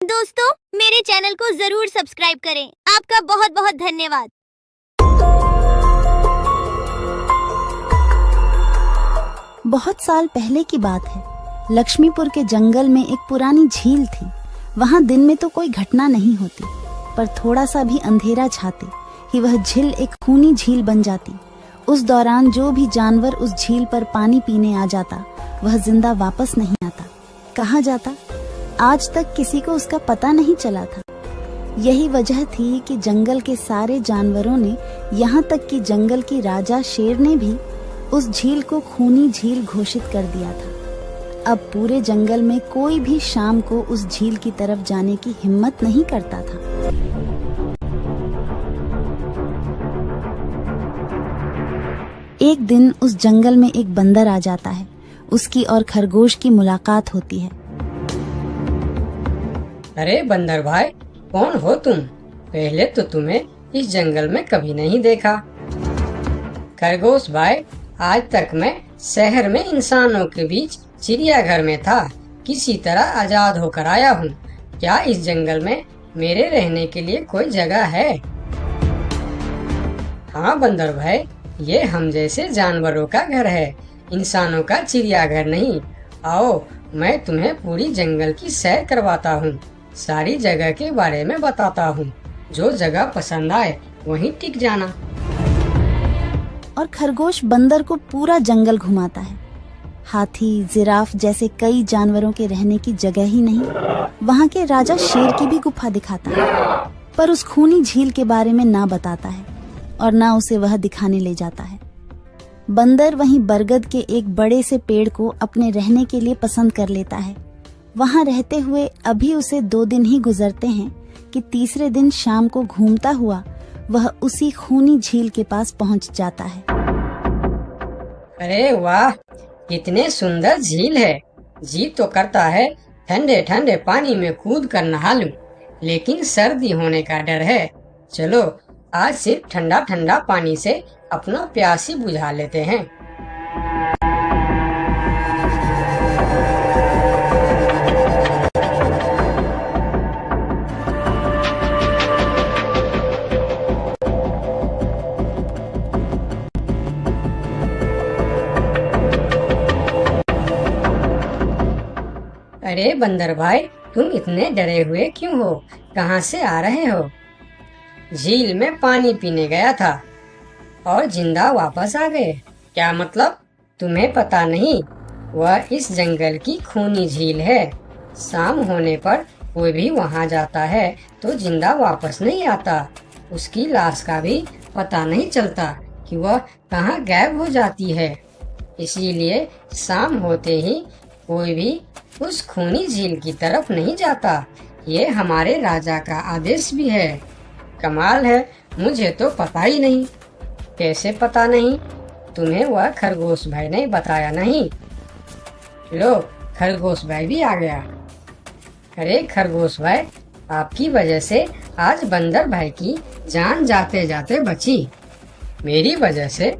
दोस्तों, मेरे चैनल को जरूर सब्सक्राइब करें। आपका बहुत बहुत धन्यवाद। बहुत साल पहले की बात है। लक्ष्मीपुर के जंगल में एक पुरानी झील थी। वहाँ दिन में तो कोई घटना नहीं होती, पर थोड़ा सा भी अंधेरा छाते ही वह झील एक खूनी झील बन जाती। उस दौरान जो भी जानवर उस झील पर पानी पीने आ जाता, वह जिंदा वापस नहीं आता। कहाँ जाता, आज तक किसी को उसका पता नहीं चला था। यही वजह थी कि जंगल के सारे जानवरों ने, यहाँ तक कि जंगल की राजा शेर ने भी उस झील को खूनी झील घोषित कर दिया था। अब पूरे जंगल में कोई भी शाम को उस झील की तरफ जाने की हिम्मत नहीं करता था। एक दिन उस जंगल में एक बंदर आ जाता है। उसकी और खरगोश की मुलाकात होती है। अरे बंदर भाई, कौन हो तुम? पहले तो तुम्हें इस जंगल में कभी नहीं देखा। खरगोश भाई, आज तक मैं शहर में इंसानों के बीच चिड़ियाघर में था। किसी तरह आजाद होकर आया हूँ। क्या इस जंगल में मेरे रहने के लिए कोई जगह है? हाँ बंदर भाई, ये हम जैसे जानवरों का घर है, इंसानों का चिड़ियाघर नहीं। आओ, मैं तुम्हें पूरी जंगल की सैर करवाता हूँ, सारी जगह के बारे में बताता हूँ। जो जगह पसंद आए वहीं टिक जाना। और खरगोश बंदर को पूरा जंगल घुमाता है। हाथी, जिराफ जैसे कई जानवरों के रहने की जगह ही नहीं, वहाँ के राजा शेर की भी गुफा दिखाता है, पर उस खूनी झील के बारे में ना बताता है और ना उसे वह दिखाने ले जाता है। बंदर वहीं बरगद के एक बड़े से पेड़ को अपने रहने के लिए पसंद कर लेता है। वहाँ रहते हुए अभी उसे 2 दिन ही गुजरते हैं कि तीसरे दिन शाम को घूमता हुआ वह उसी खूनी झील के पास पहुँच जाता है। अरे वाह, कितने सुंदर झील है। जी तो करता है ठंडे ठंडे पानी में कूद कर नहा लूं, लेकिन सर्दी होने का डर है। चलो, आज सिर्फ ठंडा ठंडा पानी से अपना प्यास ही बुझा लेते हैं। अरे बंदर भाई, तुम इतने डरे हुए क्यों हो? कहाँ से आ रहे हो? झील में पानी पीने गया था और जिंदा वापस आ गए। क्या मतलब? तुम्हें पता नहीं? वह इस जंगल की खूनी झील है। शाम होने पर कोई भी वहाँ जाता है तो जिंदा वापस नहीं आता। उसकी लाश का भी पता नहीं चलता कि वह कहाँ गायब हो जाती है। इसीलिए शाम होते ही कोई भी उस खूनी झील की तरफ नहीं जाता। ये हमारे राजा का आदेश भी है। कमाल है, मुझे तो पता ही नहीं। कैसे पता नहीं? तुम्हें वह खरगोश भाई ने बताया नहीं? लो, खरगोश भाई भी आ गया। अरे खरगोश भाई, आपकी वजह से आज बंदर भाई की जान जाते जाते बची। मेरी वजह से?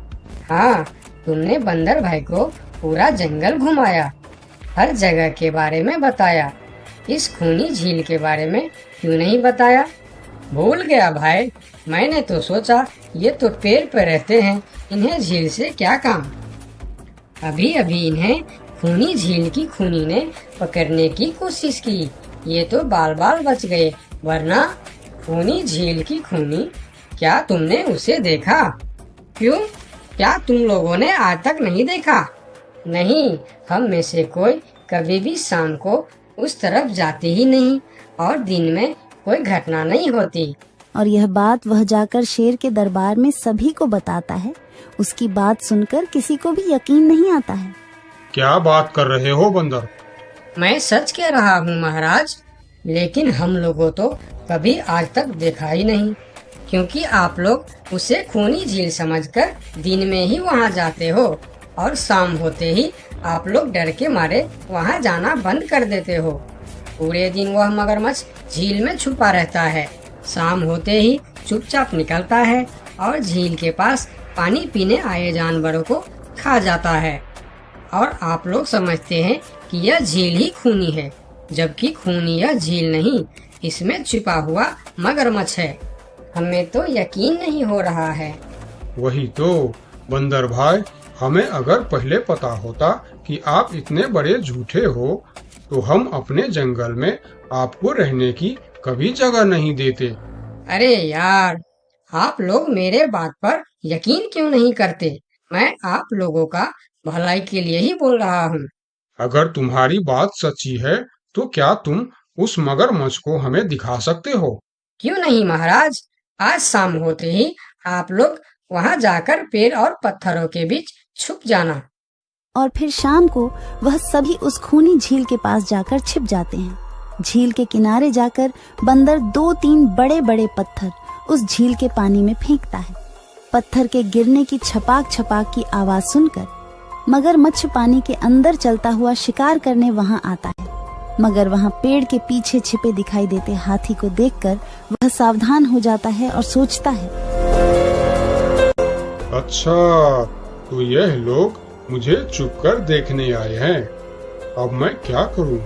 हाँ, तुमने बंदर भाई को पूरा जंगल घुमाया, हर जगह के बारे में बताया। इस खूनी झील के बारे में क्यों नहीं बताया? भूल गया भाई, मैंने तो सोचा ये तो पेड़ पर रहते हैं, इन्हें झील से क्या काम। अभी अभी इन्हें खूनी झील की खूनी ने पकड़ने की कोशिश की, ये तो बाल बाल बच गए, वरना खूनी झील की खूनी, क्या तुमने उसे देखा? क्यों, क्या तुम लोगों ने आज तक नहीं देखा? नहीं, हम में से कोई कभी भी शाम को उस तरफ जाते ही नहीं और दिन में कोई घटना नहीं होती। और यह बात वह जाकर शेर के दरबार में सभी को बताता है। उसकी बात सुनकर किसी को भी यकीन नहीं आता है। क्या बात कर रहे हो बंदर? मैं सच कह रहा हूँ महाराज, लेकिन हम लोगों तो कभी आज तक देखा ही नहीं, क्योंकि आप लोग उसे खूनी झील समझकर दिन में ही वहाँ जाते हो और शाम होते ही आप लोग डर के मारे वहाँ जाना बंद कर देते हो। पूरे दिन वह मगरमच्छ झील में छुपा रहता है, शाम होते ही चुपचाप निकलता है और झील के पास पानी पीने आए जानवरों को खा जाता है। और आप लोग समझते हैं कि यह झील ही खूनी है, जबकि खूनी यह झील नहीं, इसमें छिपा हुआ मगरमच्छ है। हमें तो यकीन नहीं हो रहा है। वही तो बंदर भाई, हमें अगर पहले पता होता कि आप इतने बड़े झूठे हो तो हम अपने जंगल में आपको रहने की कभी जगह नहीं देते। अरे यार, आप लोग मेरे बात पर यकीन क्यों नहीं करते? मैं आप लोगों का भलाई के लिए ही बोल रहा हूँ। अगर तुम्हारी बात सच्ची है तो क्या तुम उस मगरमच्छ को हमें दिखा सकते हो? क्यों नहीं महाराज, आज शाम होते ही आप लोग वहाँ जाकर पेड़ और पत्थरों के बीच छुप जाना। और फिर शाम को वह सभी उस खूनी झील के पास जाकर छिप जाते हैं। झील के किनारे जाकर बंदर 2-3 बड़े बड़े पत्थर उस झील के पानी में फेंकता है। पत्थर के गिरने की छपाक छपाक की आवाज सुनकर मगरमच्छ पानी के अंदर चलता हुआ शिकार करने वहां आता है। मगर वहां पेड़ के पीछे छिपे दिखाई देते हाथी को देखकर वह सावधान हो जाता है और सोचता है, अच्छा, तो यह लोग मुझे छुपकर देखने आए हैं। अब मैं क्या करूं?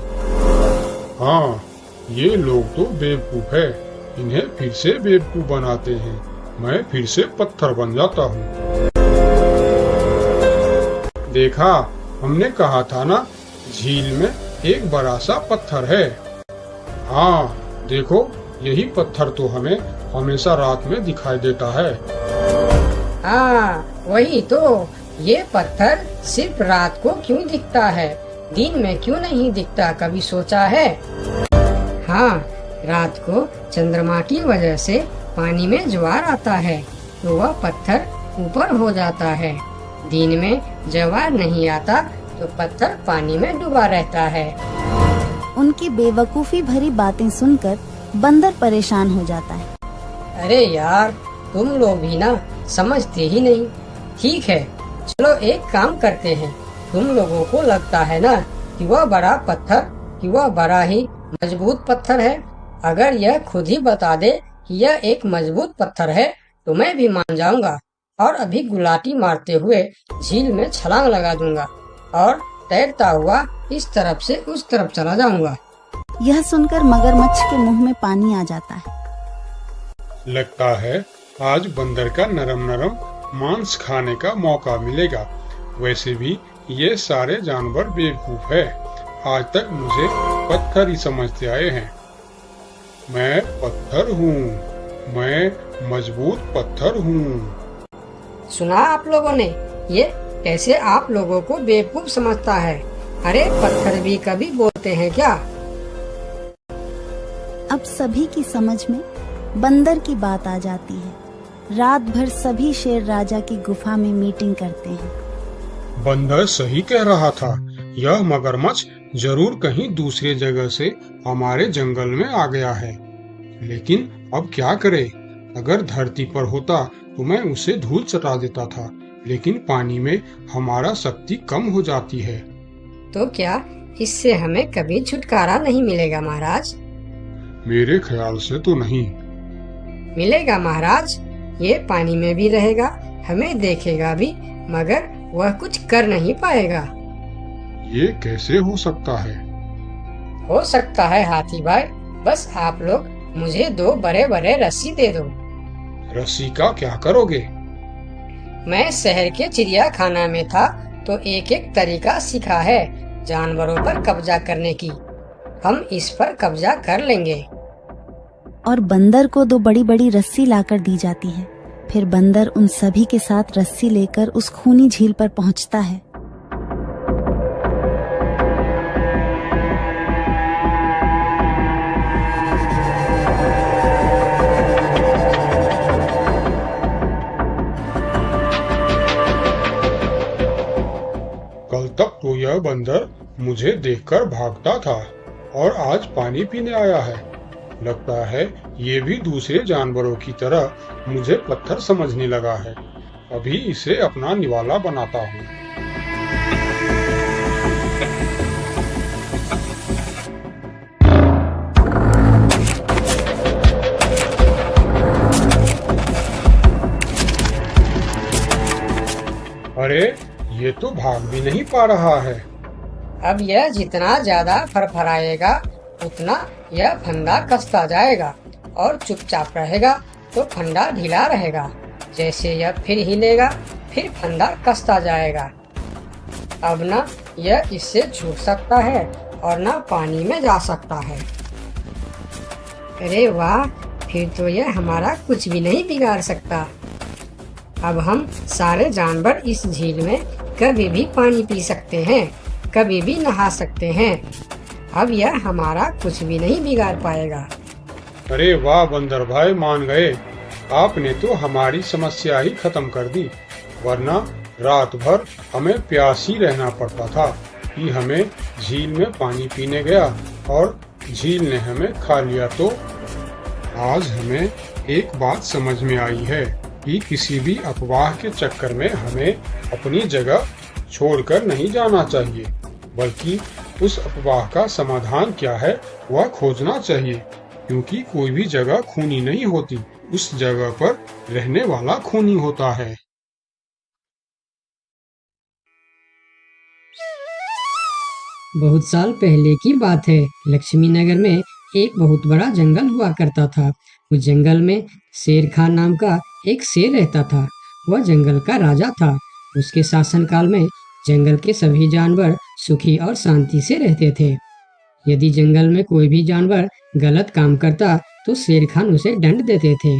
हाँ, ये लोग तो बेवकूफ है। इन्हें फिर से बेवकूफ बनाते हैं। मैं फिर से पत्थर बन जाता हूँ। देखा, हमने कहा था ना, झील में एक बड़ा सा पत्थर है। हाँ, देखो, यही पत्थर तो हमें हमेशा रात में दिखाई देता है। हाँ, वही तो। ये पत्थर सिर्फ रात को क्यों दिखता है, दिन में क्यों नहीं दिखता, कभी सोचा है? हाँ, रात को चंद्रमा की वजह से पानी में ज्वार आता है तो वह पत्थर ऊपर हो जाता है। दिन में ज्वार नहीं आता तो पत्थर पानी में डूबा रहता है। उनकी बेवकूफी भरी बातें सुनकर बंदर परेशान हो जाता है। अरे यार, तुम लोग भी ना समझते ही नहीं। ठीक है, चलो एक काम करते हैं। तुम लोगों को लगता है ना कि वह बड़ा पत्थर, कि वह बड़ा ही मजबूत पत्थर है। अगर यह खुद ही बता दे कि यह एक मजबूत पत्थर है तो मैं भी मान जाऊंगा और अभी गुलाटी मारते हुए झील में छलांग लगा दूंगा और तैरता हुआ इस तरफ से उस तरफ चला जाऊंगा। यह सुनकर मगरमच्छ के मुंह में पानी आ जाता है। लगता है आज बंदर का नरम नरम मांस खाने का मौका मिलेगा। वैसे भी ये सारे जानवर बेवकूफ है। आज तक मुझे पत्थर ही समझते आए हैं। मैं पत्थर हूँ, मैं मजबूत पत्थर हूँ। सुना आप लोगों ने? ये कैसे आप लोगों को बेवकूफ समझता है? अरे पत्थर भी कभी बोलते हैं क्या? अब सभी की समझ में बंदर की बात आ जाती है। रात भर सभी शेर राजा की गुफा में मीटिंग करते हैं। बंदर सही कह रहा था। यह मगरमच्छ जरूर कहीं दूसरे जगह से हमारे जंगल में आ गया है। लेकिन अब क्या करे? अगर धरती पर होता तो मैं उसे धूल चटा देता था, लेकिन पानी में हमारा शक्ति कम हो जाती है। तो क्या इससे हमें कभी छुटकारा नहीं मिलेगा महाराज? मेरे ख्याल से तो नहीं। मिलेगा महाराज। ये पानी में भी रहेगा, हमें देखेगा भी, मगर वह कुछ कर नहीं पाएगा। ये कैसे हो सकता है? हो सकता है हाथी भाई। बस आप लोग मुझे 2 बड़े बड़े रस्सी दे दो। रस्सी का क्या करोगे? मैं शहर के चिड़ियाखाना में था तो एक एक तरीका सीखा है जानवरों पर कब्जा करने की। हम इस पर कब्जा कर लेंगे। और बंदर को 2 बड़ी बड़ी रस्सी लाकर दी जाती है। फिर बंदर उन सभी के साथ रस्सी लेकर उस खूनी झील पर पहुंचता है। कल तक तो यह बंदर मुझे देखकर भागता था और आज पानी पीने आया है। लगता है ये भी दूसरे जानवरों की तरह मुझे पत्थर समझने लगा है। अभी इसे अपना निवाला बनाता हूँ। अरे, ये तो भाग भी नहीं पा रहा है। अब यह जितना ज्यादा फरफराएगा उतना यह फंदा कसता जाएगा और चुपचाप रहेगा तो फंदा ढीला रहेगा। जैसे यह फिर हिलेगा फिर फंदा कसता जाएगा। अब ना यह इससे छूट सकता है और ना पानी में जा सकता है। अरे वाह, फिर तो यह हमारा कुछ भी नहीं बिगाड़ सकता। अब हम सारे जानवर इस झील में कभी भी पानी पी सकते हैं, कभी भी नहा सकते हैं। अब यह हमारा कुछ भी नहीं बिगाड़ पाएगा। अरे वाह बंदर भाई, मान गए। आपने तो हमारी समस्या ही खत्म कर दी, वरना रात भर हमें प्यास ही रहना पड़ता था कि हमें झील में पानी पीने गया और झील ने हमें खा लिया। तो आज हमें एक बात समझ में आई है कि किसी भी अफवाह के चक्कर में हमें अपनी जगह छोड़कर नहीं जाना चाहिए, बल्कि उस अफवाह का समाधान क्या है वह खोजना चाहिए, क्योंकि कोई भी जगह खूनी नहीं होती, उस जगह पर रहने वाला खूनी होता है। बहुत साल पहले की बात है। लक्ष्मी नगर में एक बहुत बड़ा जंगल हुआ करता था। उस जंगल में शेर खान नाम का एक शेर रहता था। वह जंगल का राजा था। उसके शासनकाल में जंगल के सभी जानवर सुखी और शांति से रहते थे। यदि जंगल में कोई भी जानवर गलत काम करता तो शेर खान उसे दंड देते थे।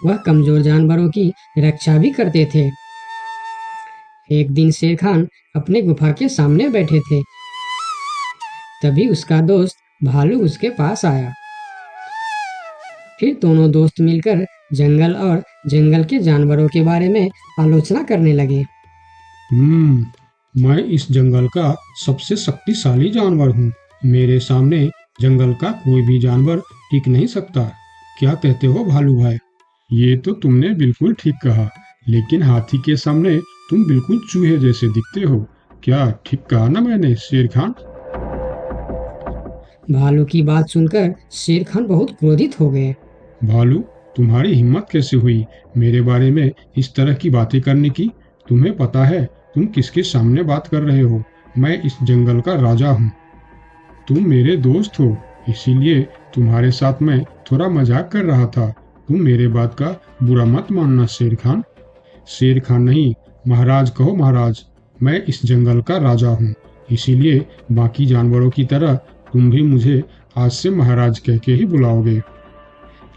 वह कमजोर जानवरों की रक्षा भी करते थे। एक दिन शेर खान अपने गुफा के सामने बैठे थे। तभी उसका दोस्त भालू उसके पास आया। फिर दोनों दोस्त मिलकर जंगल और जंगल के जानवरों के बारे में आलोचना करने लगे। मैं इस जंगल का सबसे शक्तिशाली जानवर हूँ। मेरे सामने जंगल का कोई भी जानवर टिक नहीं सकता। क्या कहते हो भालू भाई? ये तो तुमने बिल्कुल ठीक कहा, लेकिन हाथी के सामने तुम बिल्कुल चूहे जैसे दिखते हो। क्या ठीक कहा ना मैंने शेर खान? भालू की बात सुनकर शेर खान बहुत क्रोधित हो गए। भालू, तुम्हारी हिम्मत कैसे हुई मेरे बारे में इस तरह की बातें करने की? तुम्हें पता है तुम किसके सामने बात कर रहे हो? मैं इस जंगल का राजा हूँ। तुम मेरे दोस्त हो, इसीलिए तुम्हारे साथ मैं थोड़ा मजाक कर रहा था। तुम मेरे बात का बुरा मत मानना शेर खान। शेर खान नहीं, महाराज कहो महाराज। मैं इस जंगल का राजा हूँ, इसीलिए बाकी जानवरों की तरह तुम भी मुझे आज से महाराज कह के ही बुलाओगे।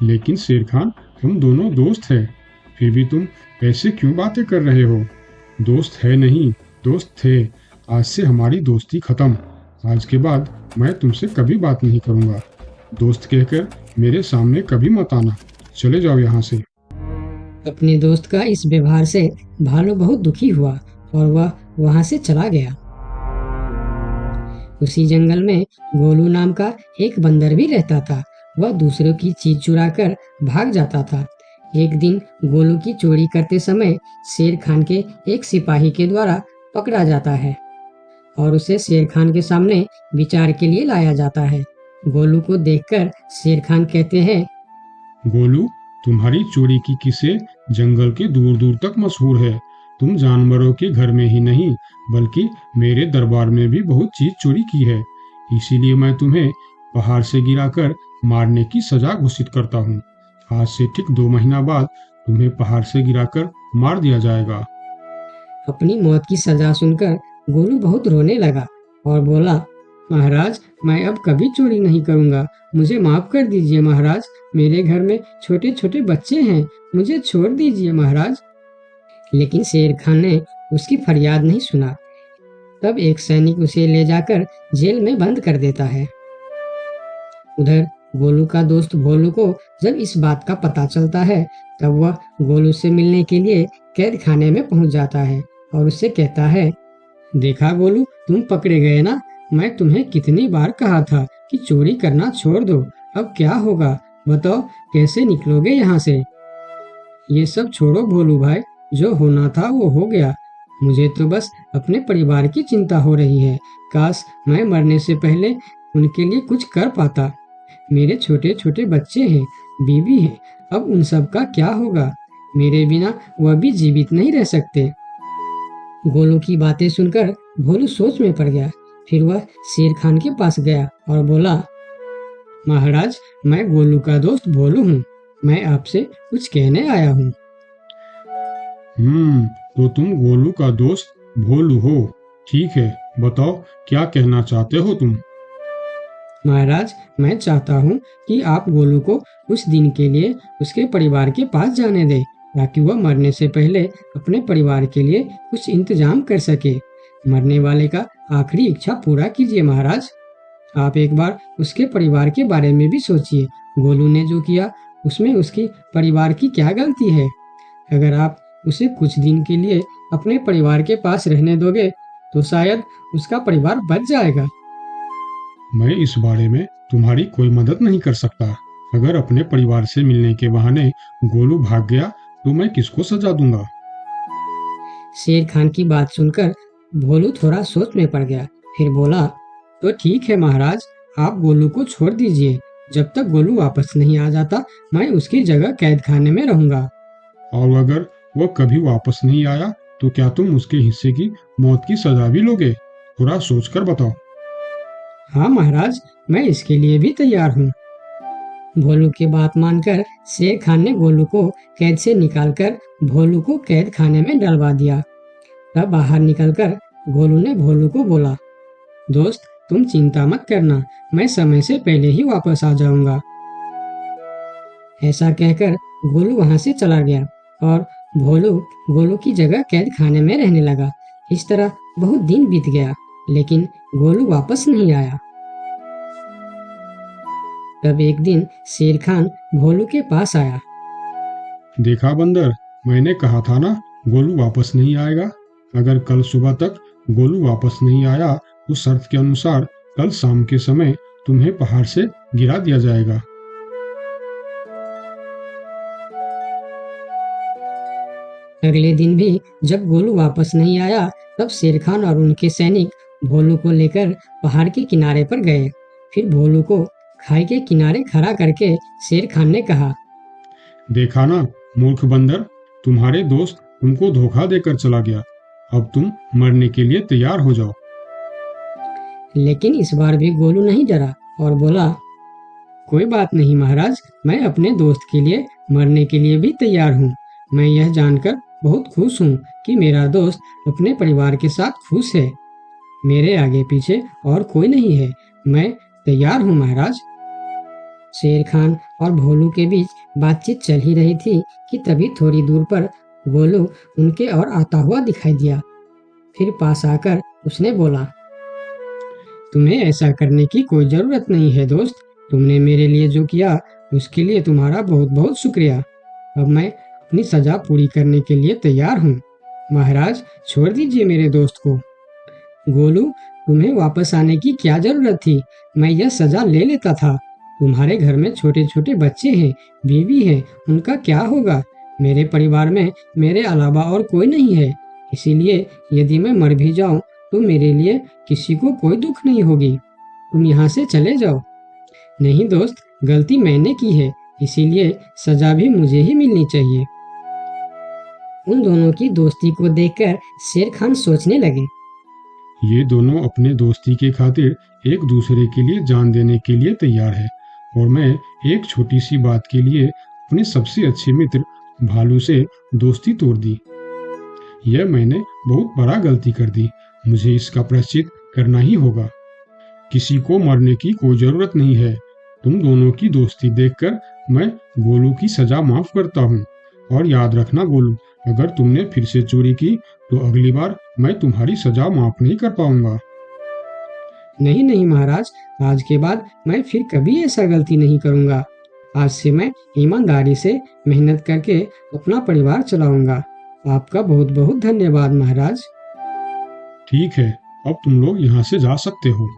लेकिन शेर खान, हम दोनों दोस्त हैं, फिर भी तुम ऐसे क्यों बातें कर रहे हो? दोस्त है नहीं, दोस्त थे। आज से हमारी दोस्ती खत्म। आज के बाद मैं तुमसे कभी बात नहीं करूंगा। दोस्त कहकर मेरे सामने कभी मत आना। चले जाओ यहाँ से। अपने दोस्त का इस व्यवहार से भालू बहुत दुखी हुआ और वह वहां से चला गया। उसी जंगल में गोलू नाम का एक बंदर भी रहता था। वह दूसरों की चीज चुराकर भाग जाता था। एक दिन गोलू की चोरी करते समय शेर खान के एक सिपाही के द्वारा पकड़ा जाता है और उसे शेर खान के सामने विचार के लिए लाया जाता है। गोलू को देखकर शेर खान कहते हैं, गोलू, तुम्हारी चोरी की किस्से जंगल के दूर दूर तक मशहूर है। तुम जानवरों के घर में ही नहीं बल्कि मेरे दरबार में भी बहुत चीज चोरी की है। इसीलिए मैं तुम्हें पहाड़ से गिराकर मारने की सजा घोषित करता हूँ। आज से ठीक 2 महीना बाद तुम्हें पहाड़ से गिराकर मार दिया जाएगा। अपनी मौत की सजा सुनकर गोलू बहुत रोने लगा और बोला, महाराज, मैं अब कभी चोरी नहीं करूंगा। मुझे माफ कर दीजिए महाराज। मेरे घर में छोटे छोटे बच्चे हैं, मुझे छोड़ दीजिए महाराज। लेकिन शेर खान ने उसकी फरियाद नहीं सुना। तब एक सैनिक उसे ले जाकर जेल में बंद कर देता है। उधर गोलू का दोस्त भोलू को जब इस बात का पता चलता है तब वह गोलू से मिलने के लिए कैद खाने में पहुंच जाता है और उससे कहता है, देखा गोलू, तुम पकड़े गए ना। मैं तुम्हें कितनी बार कहा था कि चोरी करना छोड़ दो। अब क्या होगा बताओ, कैसे निकलोगे यहाँ से? ये सब छोड़ो भोलू भाई, जो होना था वो हो गया। मुझे तो बस अपने परिवार की चिंता हो रही है। काश मैं मरने से पहले उनके लिए कुछ कर पाता। मेरे छोटे छोटे बच्चे हैं, बीवी है, अब उन सब का क्या होगा? मेरे बिना वह भी जीवित नहीं रह सकते। गोलू की बातें सुनकर भोलू सोच में पड़ गया। फिर वह शेर खान के पास गया और बोला, महाराज, मैं गोलू का दोस्त भोलू हूँ। मैं आपसे कुछ कहने आया हूँ। तो तुम गोलू का दोस्त भोलू हो। ठीक है, बताओ क्या कहना चाहते हो तुम। महाराज, मैं चाहता हूँ कि आप गोलू को कुछ दिन के लिए उसके परिवार के पास जाने दें, ताकि वह मरने से पहले अपने परिवार के लिए कुछ इंतजाम कर सके। मरने वाले का आखिरी इच्छा पूरा कीजिए महाराज। आप एक बार उसके परिवार के बारे में भी सोचिए। गोलू ने जो किया उसमें उसकी परिवार की क्या गलती है? अगर आप उसे कुछ दिन के लिए अपने परिवार के पास रहने दोगे तो शायद उसका परिवार बच जाएगा। मैं इस बारे में तुम्हारी कोई मदद नहीं कर सकता। अगर अपने परिवार से मिलने के बहाने गोलू भाग गया तो मैं किसको सजा दूंगा? शेर खान की बात सुनकर भोलू थोड़ा सोच में पड़ गया। फिर बोला, तो ठीक है महाराज, आप गोलू को छोड़ दीजिए। जब तक गोलू वापस नहीं आ जाता मैं उसकी जगह कैद खाने में रहूंगा। और अगर वह कभी वापस नहीं आया तो क्या तुम उसके हिस्से की मौत की सजा भी लोगे? थोड़ा सोचकर बताओ। हाँ महाराज, मैं इसके लिए भी तैयार हूँ। भोलू की बात मानकर शेर खान ने गोलू को कैद से निकालकर भोलू को कैद खाने में डलवा दिया। तब बाहर निकलकर गोलू ने भोलू को बोला, दोस्त तुम चिंता मत करना, मैं समय से पहले ही वापस आ जाऊंगा। ऐसा कहकर गोलू वहां से चला गया और भोलू गोलू की जगह कैद खाने में रहने लगा। इस तरह बहुत दिन बीत गया, लेकिन गोलू वापस नहीं आया। तब एक दिन शेर खान भोलू के पास आया। देखा बंदर, मैंने कहा था ना गोलू वापस नहीं आएगा। अगर कल सुबह तक गोलू वापस नहीं आया तो शर्त के अनुसार कल शाम के समय तुम्हें पहाड़ से गिरा दिया जाएगा। अगले दिन भी जब गोलू वापस नहीं आया तब शेर खान और उनके सैनिक भोलू को लेकर पहाड़ के किनारे पर गए। फिर भोलू को खाई के किनारे खड़ा करके शेर खान ने कहा, देखा ना मूर्ख बंदर, तुम्हारे दोस्त तुमको धोखा देकर चला गया। अब तुम मरने के लिए तैयार हो जाओ। लेकिन इस बार भी गोलू नहीं डरा और बोला, कोई बात नहीं महाराज, मैं अपने दोस्त के लिए मरने के लिए भी तैयार हूँ। मैं यह जानकर बहुत खुश हूँ कि मेरा दोस्त अपने परिवार के साथ खुश है। मेरे आगे पीछे और कोई नहीं है, मैं तैयार हूँ महाराज। शेर खान और भोलू के बीच बातचीत चल ही रही थी कि तभी थोड़ी दूर पर गोलू उनके और आता हुआ दिखाई दिया। फिर पास आकर उसने बोला, तुम्हें ऐसा करने की कोई जरूरत नहीं है दोस्त। तुमने मेरे लिए जो किया उसके लिए तुम्हारा बहुत बहुत शुक्रिया। अब मैं अपनी सजा पूरी करने के लिए तैयार हूँ। महाराज छोड़ दीजिए मेरे दोस्त को। गोलू, तुम्हें वापस आने की क्या जरूरत थी? मैं यह सजा ले लेता था। तुम्हारे घर में छोटे छोटे बच्चे हैं, बीवी है, उनका क्या होगा? मेरे परिवार में मेरे अलावा और कोई नहीं है, इसीलिए यदि मैं मर भी जाऊं तो मेरे लिए किसी को कोई दुख नहीं होगी। तुम यहाँ से चले जाओ। नहीं दोस्त, गलती मैंने की है, इसीलिए सजा भी मुझे ही मिलनी चाहिए। उन दोनों की दोस्ती को देखकर शेर खान सोचने लगे, ये दोनों अपने दोस्ती के खातिर एक दूसरे के लिए जान देने के लिए तैयार है, और मैं एक छोटी सी बात के लिए अपने सबसे अच्छे मित्र भालू से दोस्ती तोड़ दी। यह मैंने बहुत बड़ा गलती कर दी। मुझे इसका प्रायश्चित करना ही होगा। किसी को मरने की कोई जरूरत नहीं है। तुम दोनों की दोस्ती देखकर मैं गोलू की सजा माफ करता हूँ। और याद रखना गोलू, अगर तुमने फिर से चोरी की तो अगली बार मैं तुम्हारी सजा माफ नहीं कर पाऊंगा। नहीं नहीं महाराज, आज के बाद मैं फिर कभी ऐसा गलती नहीं करूंगा। आज से मैं ईमानदारी से मेहनत करके अपना परिवार चलाऊंगा। आपका बहुत बहुत धन्यवाद महाराज। ठीक है, अब तुम लोग यहाँ से जा सकते हो।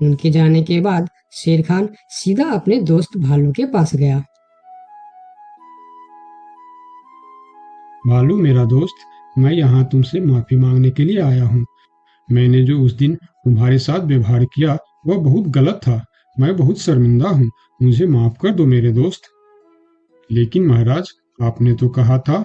उनके जाने के बाद शेर खान सीधा अपने दोस्त भालू के पास गया। भालू मेरा दोस्त, मैं यहाँ तुमसे माफी मांगने के लिए आया हूँ। मैंने जो उस दिन तुम्हारे साथ व्यवहार किया वह बहुत गलत था। मैं बहुत शर्मिंदा हूँ, मुझे माफ कर दो मेरे दोस्त। लेकिन महाराज, आपने तो कहा था।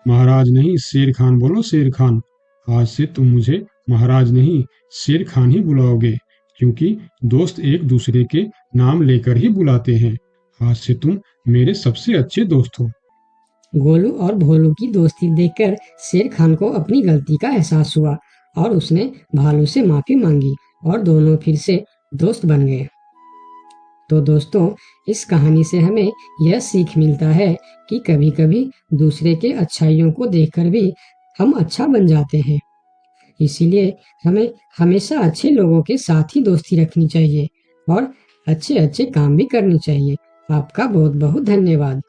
महाराज नहीं, शेर खान बोलो, शेर खान। आज से तुम मुझे महाराज नहीं शेर खान ही बुलाओगे, क्योंकि दोस्त एक दूसरे के नाम लेकर ही बुलाते हैं। आज से तुम मेरे सबसे अच्छे दोस्त हो। गोलू और भोलू की दोस्ती देखकर शेर खान को अपनी गलती का एहसास हुआ और उसने भालू से माफी मांगी और दोनों फिर से दोस्त बन गए। तो दोस्तों, इस कहानी से हमें यह सीख मिलता है कि कभी-कभी दूसरे के अच्छाइयों को देखकर भी हम अच्छा बन जाते हैं। इसीलिए हमें हमेशा अच्छे लोगों के साथ ही दोस्ती रखनी चाहिए और अच्छे-अच्छे काम भी करनी चाहिए। आपका बहुत-बहुत धन्यवाद।